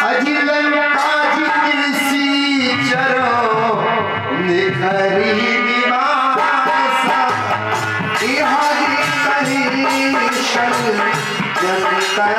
अजिलन काजी किसी चरो निखरी निवासा इहारी कहीं शल जनता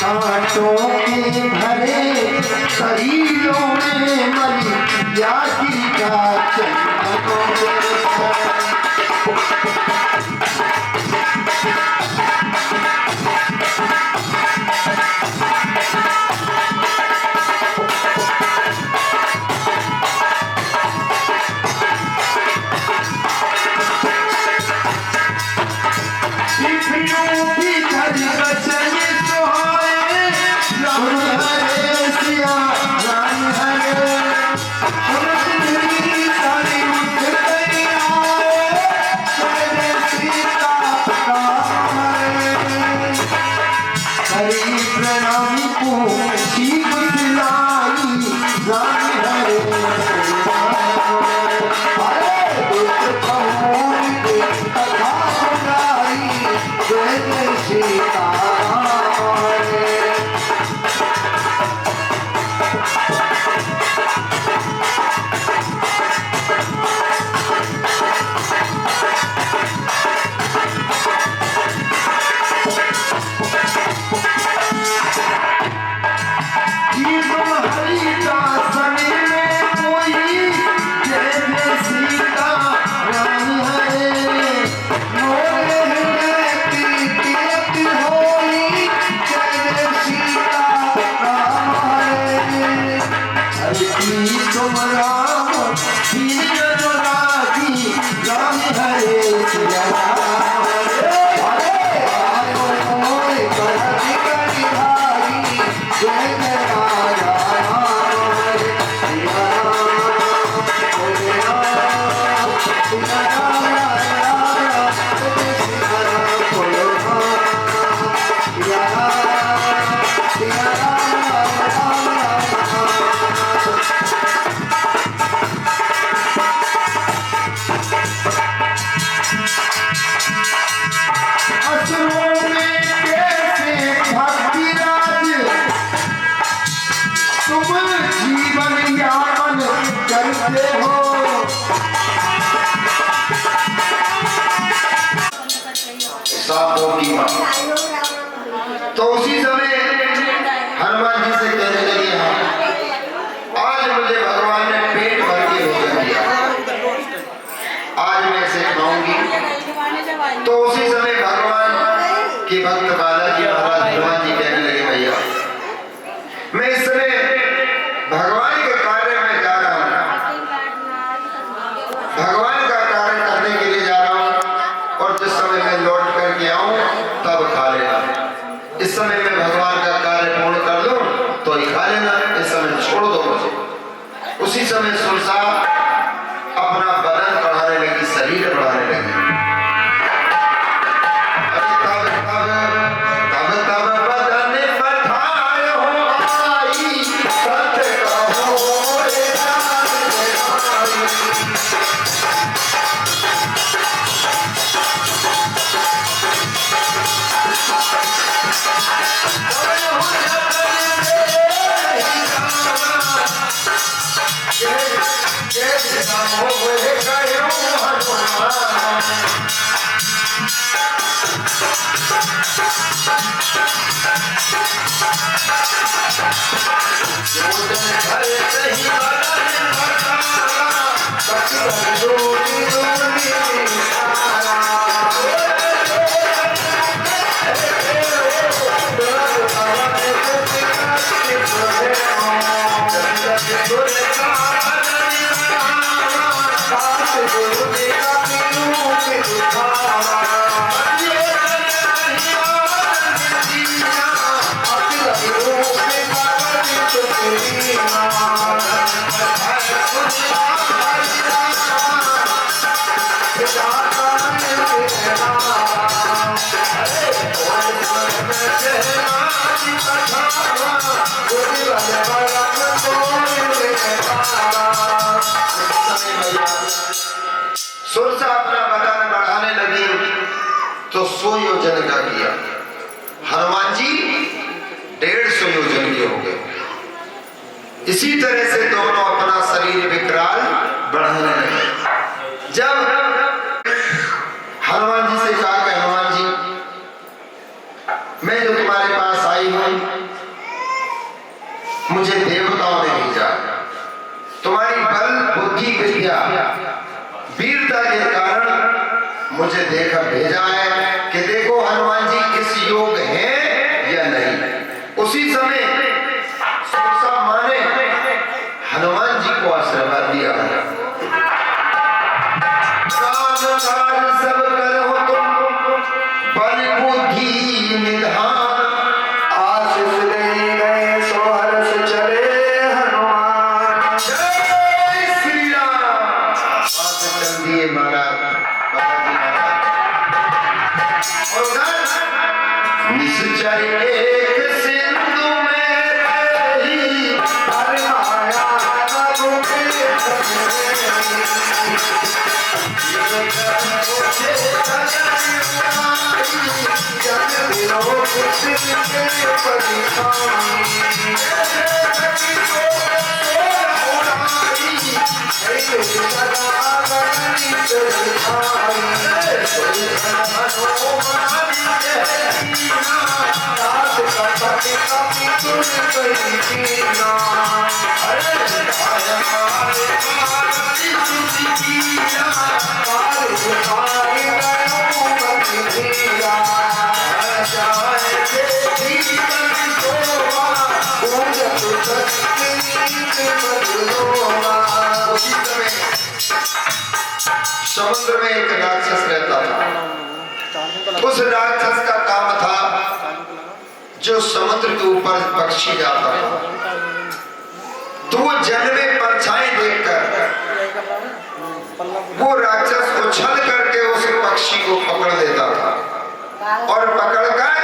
कांटों के भरे शरीरों में मरी या गिरा चंदनों तो उसी समय हनुमान जी से कहने लगे आज मुझे भगवान ने पेट भर के भोजन दिया, आज मैं इसे खाऊंगी। तो उसी समय भगवान के भक्त बालाजी महाराज हनुमान जी कहने लगे भैया इस समय मैं भगवान का कार्य पूर्ण कर लूं तो ही खा लेना, इस समय छोड़ दो मुझे। उसी समय सुरसा अपना बदन बढ़ाने लगी, शरीर बढ़ाने लगी। सुरसा अपना बदन बढ़ाने लगी तो 100 योजन का किया। हनुमान जी 150 योजन के हो गए। इसी तरह से दोनों अपना शरीर विकराल बढ़ाने लगे। जब हनुमान जी से कहा कि हनुमान जी, मैं जो तुम्हारे पास आई हूं, मुझे देवताओं ने भेजा, तुम्हारी बल बुद्धि विद्या वीरता के कारण मुझे देखकर भेजा है कि देखो हनुमान जी किस योग हैं या नहीं। उसी समय सुरसा माँ ने हनुमान जी को आशीर्वाद दिया, सब करो तुम बल बुद्धि निधान, आशीष ले गए सो हर्ष चले हनुमान। जय श्री राम। चल दिए महाराज निश्चय एक सिंधु में रही, हर माया समुद्र में एक राक्षस रहता था। उस राक्षस का काम था जो समुद्र के ऊपर पक्षी जाता था तो वो जल में परछाई देखकर वो राक्षस को छल करके उस पक्षी को पकड़ लेता था और पकड़कर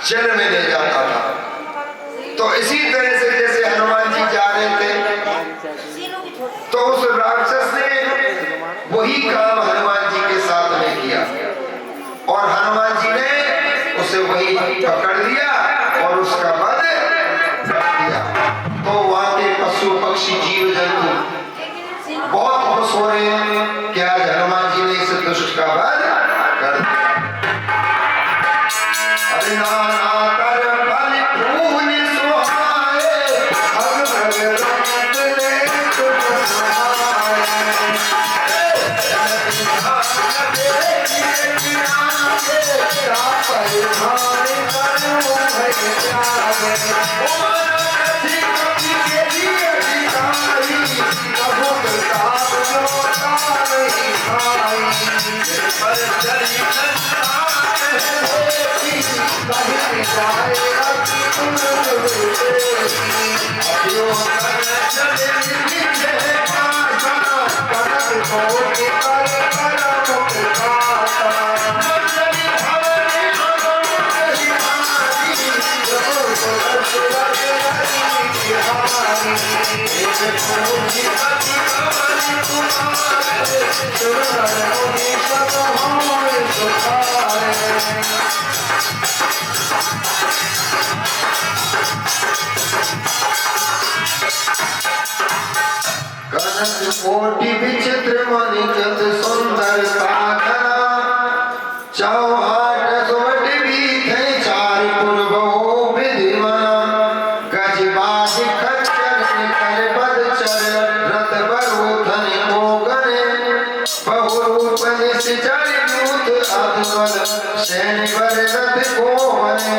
जल में ले जाता था। तो इसी तरह से जैसे हनुमान जी जा रहे थे तो उस राक्षस ने वही काम हनुमान जी के साथ में किया और हनुमान जी ने उसे वही पकड़ लिया और उसका वध कर दिया। तो वहां के पशु पक्षी जीव जंतु बहुत खुश हो रहे हैं कि आज हनुमान जी ने इस दुष्ट का वध कर दिया। अरे नाना तर बलि फूल सुहाए, भग भग रंग ले तुझ कोटि विचित्र मणिकत सुंदर साधना चौहाट सुवट बीथे चार पूर्वो विधिमना गजबाज खच्चर कर पद चर रत बरूथन मोगने बहुरूप निश्चर यूथ अद्भुत सैन वर रथ कोहने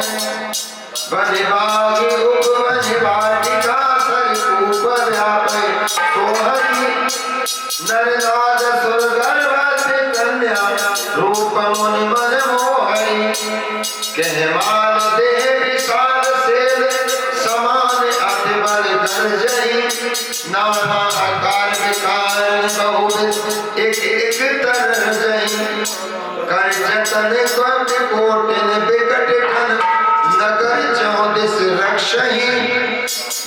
बनिबागी उपवन वाटिका सरकूप व्यापे सोहरी नरनाद सुरगर्भवती कन्या रूप मुनि मन मोहई कहमान देह विशाल सेल समान अति बल गर्जई नाना आकार विकार बहुविध एक एक तरह जई कर जतन कोट कोटिन बिकट खन नगर चौदिस रक्षही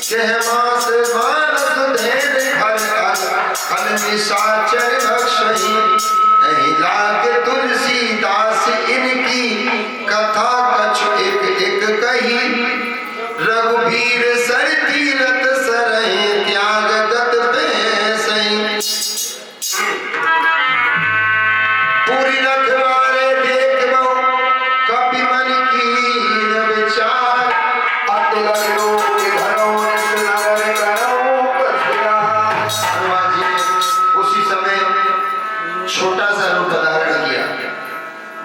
कहमास मानस धेन खल निशाचर भक्षही नहीं लागे तुलसीदास इनकी कथा कछु एक एक कही रघुबीर सर तीरथ सरहि त्याग गत पैसई पूरी रखवारे देख बहु कपि मन की विचार अति लगो के घरों नगर करो पथिया। हनुमान जी ने उसी समय छोटा सा रूप धारण किया।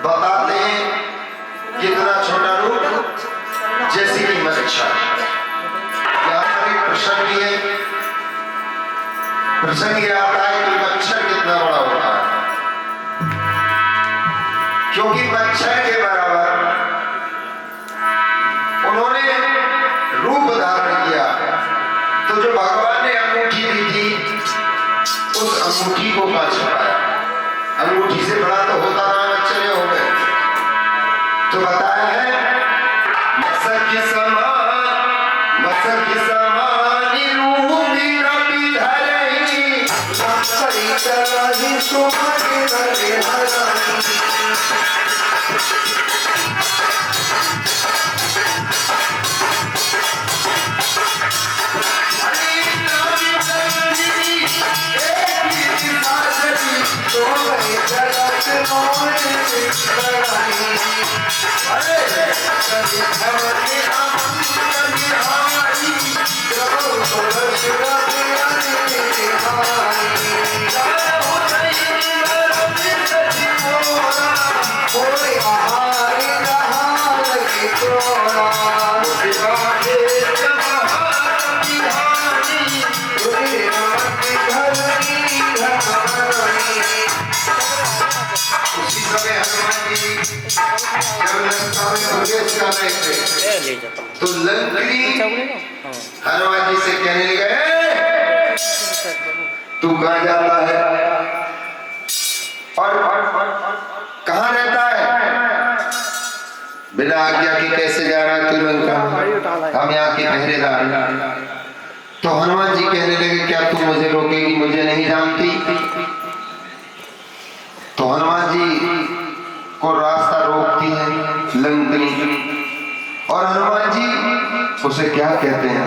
बताते हैं कितना छोटा रूप, जैसे कि मच्छर। यहाँ पर एक प्रसंग है, प्रसंग यह आता है कि मच्छर कितना बड़ा होता है, क्योंकि मच्छर के बराबर उन्होंने रूप धारण किया। तो जो भगवान ने अंगूठी दी थी, उस अंगूठी को पा छुपाया। अंगूठी से बड़ा तो होता ना, बच्चे हो गए। तो बताया है मसक समानी रूपी कपि धरई सरी चलहि सुमति धरे हरई। तो लंकनी हनुमान जी से कहने लगे, तू कहाँ जाता है और कहाँ रहता है? बिना आज्ञा के कैसे जा रहा है तू लंका? हम यहाँ के पहरेदार। तो हनुमान जी कहने लगे, क्या तू मुझे रोकेगी? मुझे नहीं जानती? तो हनुमान जी को रास्ता रोकती है लंकनी, और हनुमान जी उसे क्या कहते हैं?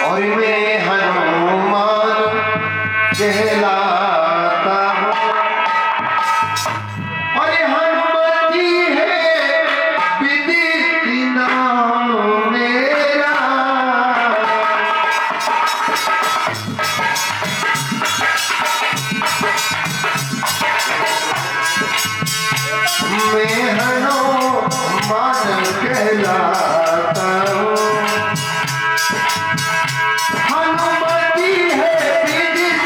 और मैं हनुमान कहलाता हूँ, और हनुमान जी है विदित नाम मेरा। मैं हनुमान कहलाता हूँ, हनुमति है विदित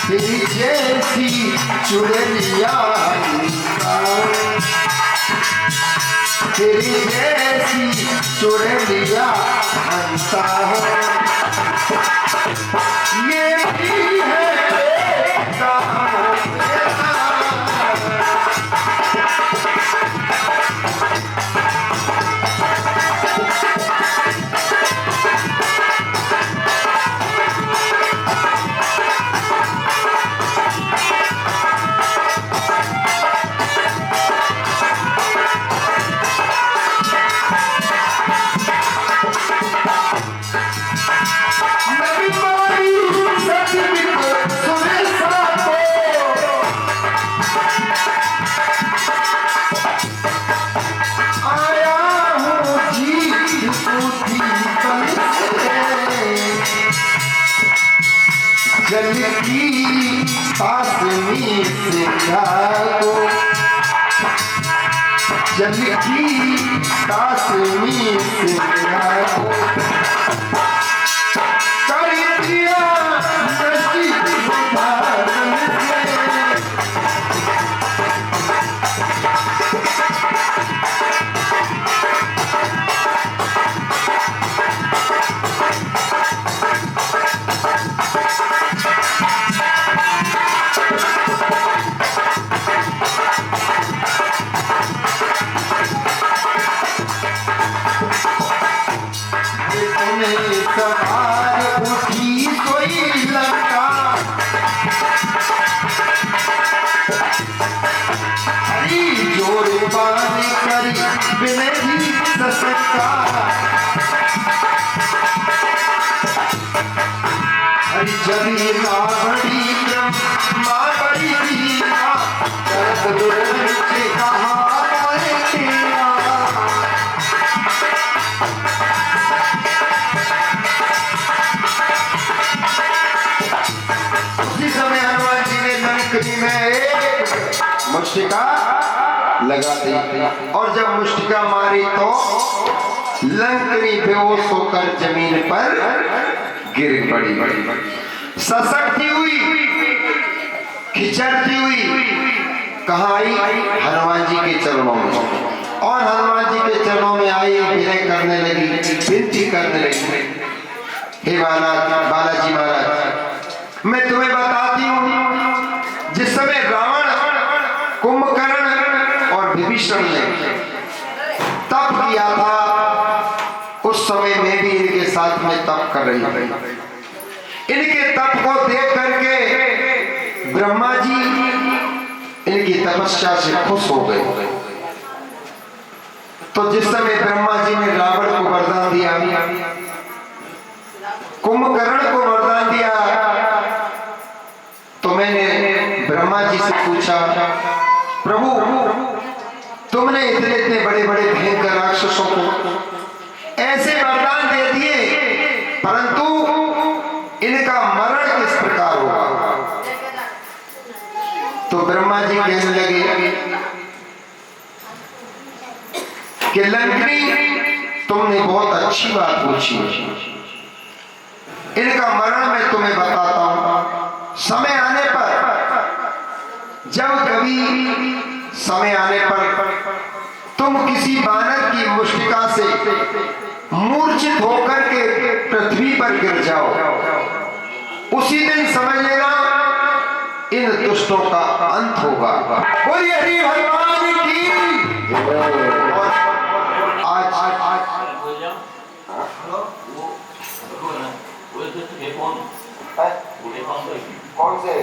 तेरी जैसी चुड़ैलिया तेरी जैसी चुड़ैलिया हंसा ये भी है जल की पासनी से जागो जल की पासनी से जागो कर दिया नसीब उधारन से सवार उठी कोई लंका हरी जोर बाने करी बिनही ससका हरी जबी बड़ी क्रम माँ बड़ी दीना करत दुर्ग से कहा में एक मुष्टिका लगा दी और जब मुष्टिका मारी तो लंकनी बेहोश होकर जमीन पर गिर पड़ी। सशक्ति हुई, खिचड़ती हुई, कहाँ आई? हनुमान जी के चरणों में। और हनुमान जी के चरणों में आई, विनय करने लगी, विनती करने लगी, हे बालाजी महाराज, मैं तुम्हें बताती हूँ, जिस समय रावण, कुंभकर्ण और विभीषण ने तप किया था, उस समय मैं भी इनके साथ में तप कर रही थी। इनके तप को देख करके ब्रह्मा जी इनकी तपस्या से खुश हो गए। तो जिस समय ब्रह्मा जी ने रावण को वरदान दिया, कुंभकर्ण को वरदान दिया, तो मैंने ब्रह्मा जी से पूछा, प्रभु तुमने इतने इतने बड़े बड़े भयंकर राक्षसों को ऐसे वरदान दे दिए, परंतु इनका मरण किस प्रकार होगा? तो ब्रह्मा जी कहने लगे कि लंकनी, तुमने बहुत अच्छी बात पूछी, इनका मरण मैं तुम्हें बताता हूं। समय आने पर, जब कभी समय आने पर तुम किसी बानर की मुष्टिका से मूर्छित होकर के पृथ्वी पर गिर जाओ, उसी दिन समझ लेना इन दुष्टों का अंत होगा। बोलिए हरि भगवान की। और आज कौन से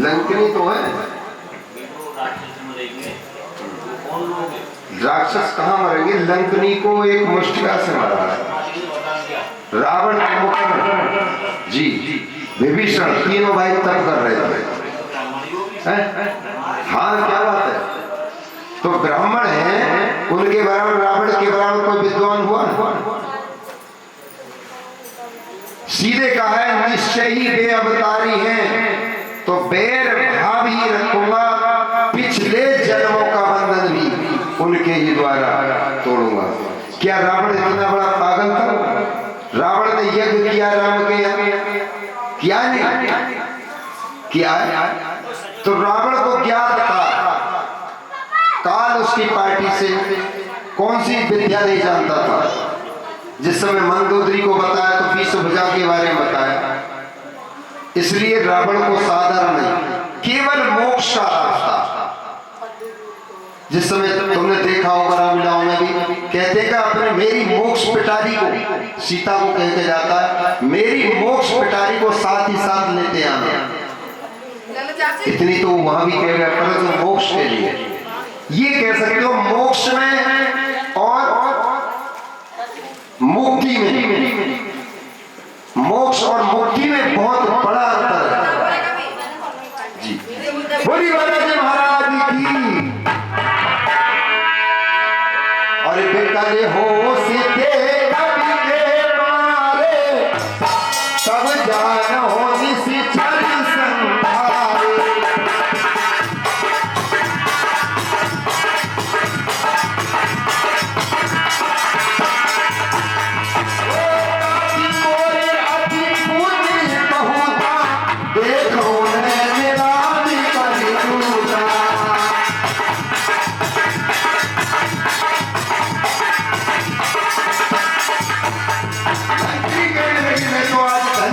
लंकनी तो है, राक्षस कहाँ मरेंगे? लंकनी को एक मुष्टिका से मारा है रावण, कुंभकर्ण जी, विभीषण, तीनों भाई तप कर रहे थे। हाँ, क्या बात है। तो ब्राह्मण है, उनके बराबर, रावण के बराबर कोई विद्वान हुआ? सीधे कहा है, निश्चय ही बे अवतारी हैं, तो बैर भाव ही रखूंगा, पिछले जन्मों का बंधन भी उनके ही द्वारा तोड़ूंगा। क्या रावण इतना बड़ा पागल था? रावण ने यज्ञ किया राम के यहाँ, किया नहीं किया है? तो रावण को ज्ञात था, काल उसकी पार्टी से कौन सी विद्या नहीं जानता था। जिस समय मंदोदरी को बताया तो विषभुजा के बारे में बताया। इसलिए रावण को साधारण नहीं, केवल मोक्ष का रास्ता। जिस समय तुमने देखा होगा रामलीलाओं में भी कहते हैं अपने मेरी मोक्ष पिटारी को, सीता को कह के जाता है मेरी मोक्ष पिटारी को साथ ही साथ लेते आना। इतनी तो वहां भी कह गया, परंतु मोक्ष के लिए ये कह सकते हो मोक्ष में और मुक्ति में, मोक्ष और मुक्ति में बहुत बड़ा अंतर है जी। बोली बालाजी महाराज की। और बेकले हो सीते कवि के मारे, तब जान हो निसी छल संभारे।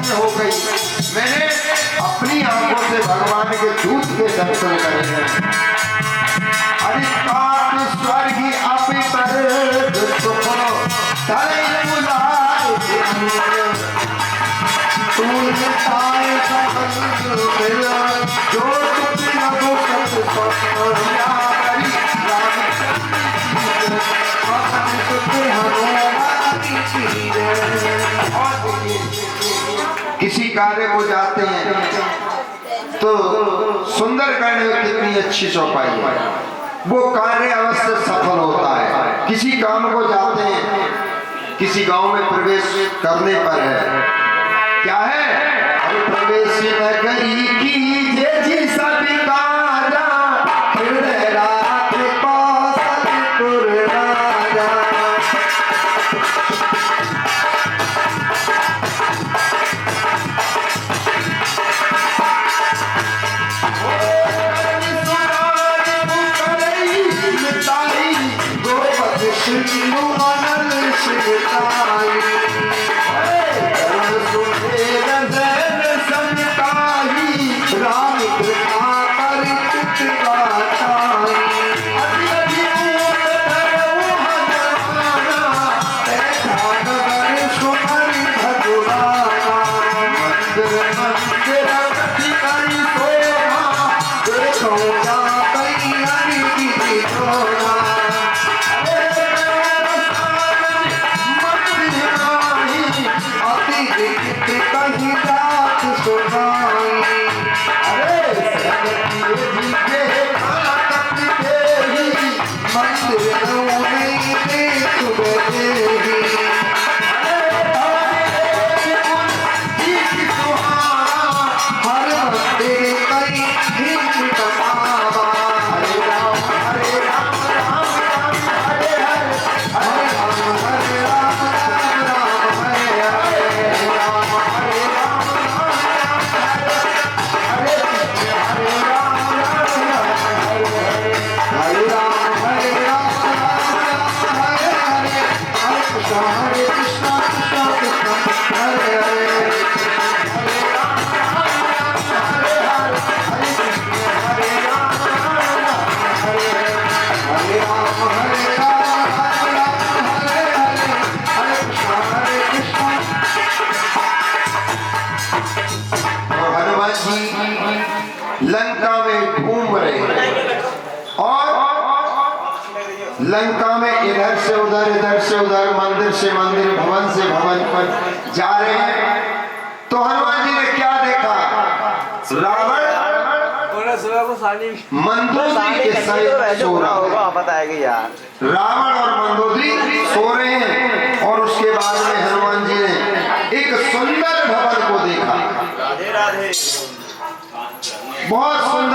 हो गई, मैंने अपनी आंखों से भगवान के दूत के दर्शन करे हैं। अरिष्टान स्वर्गी अपि पर सुखो तले बुलाए तूने ताए सकल मिला जो तुझ लगो सब पकड़ा करी किसी कार्य को जाते हैं तो सुंदर करने में कितनी अच्छी चौपाई है, वो कार्य अवश्य सफल होता है। किसी काम को जाते हैं, किसी गांव में प्रवेश करने पर है क्या है प्रवेश नगरी की जय सभी काजा हृदय रात कौशलपुर राजा। लंका में घूम रहे हैं और लंका में इधर से उधर मंदिर से मंदिर भवन से भवन पर जा रहे हैं। तो हनुमान जी ने क्या देखा? रावण मंदोदरी के साथ सो रहा होगा, बताएगा यार। रावण और मंदोदरी सो रहे हैं और उसके बाद में हनुमान जी ने एक सुंदर भवन को देखा, बहुत सुंदर।